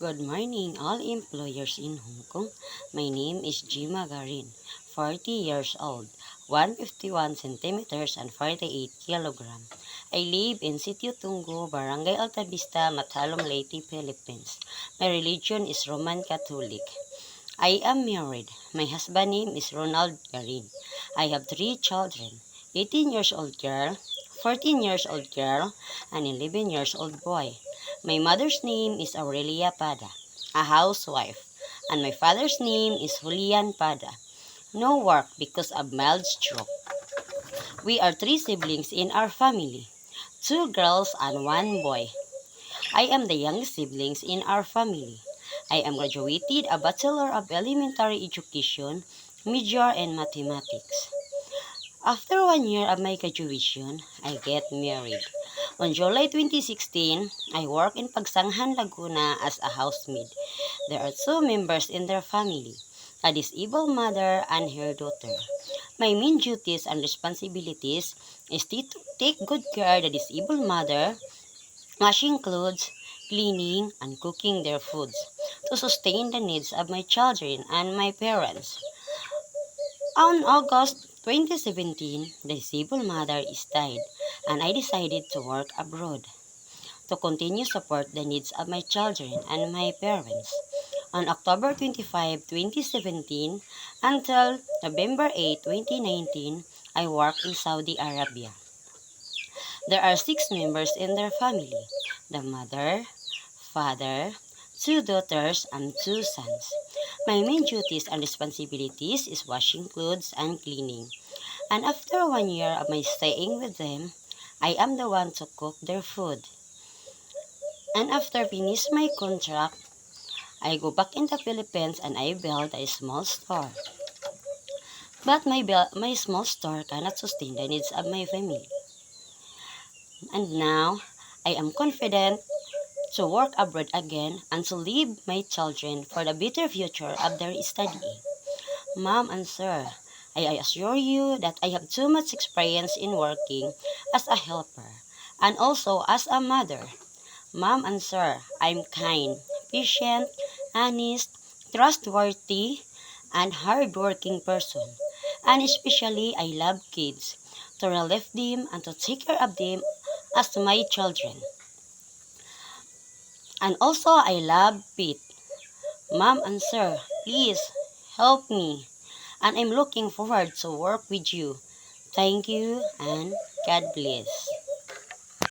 Good morning, all employers in Hong Kong. My name is Jima Garin, 40 years old, 151 centimeters and 48 kilogram. I live in Sitio Tungo, Barangay Altavista, Mathalom, Leyte, Philippines. My religion is Roman Catholic. I am married. My husband name is Ronald Garin. I have 3 children, 18 years old girl, 14 years old girl, and 11 years old boy. My mother's name is Aurelia Pada, a housewife, and my father's name is Julian Pada. No work because of mild stroke. We are 3 siblings in our family, 2 girls and 1 boy. I am the youngest siblings in our family. I am graduated a Bachelor of Elementary Education, major in Mathematics. After 1 year of my graduation, I get married. On July 2016, I work in Pagsanghan, Laguna as a housemaid. There are 2 members in their family, a disabled mother and her daughter. My main duties and responsibilities is to take good care of the disabled mother, washing clothes, cleaning, and cooking their foods to sustain the needs of my children and my parents. On August 2017, the disabled mother is died, and I decided to work abroad to continue support the needs of my children and my parents. On October 25, 2017 until November 8, 2019, I worked in Saudi Arabia. There are 6 members in their family: the mother, father, 2 daughters, and 2 sons. My main duties and responsibilities is washing clothes and cleaning. And after 1 year of my staying with them, I am the one to cook their food. And after finish my contract, I go back in the Philippines and I build a small store. But my small store cannot sustain the needs of my family. And now, I am confident to work abroad again and to leave my children for the better future of their studying. Mom and sir, I assure you that I have too much experience in working as a helper and also as a mother. Mom and sir, I'm kind, patient, honest, trustworthy, and hardworking person. And especially I love kids, to relieve them and to take care of them as my children. And also I love Pete. Mom and sir, please help me. And I'm looking forward to work with you. Thank you and God bless.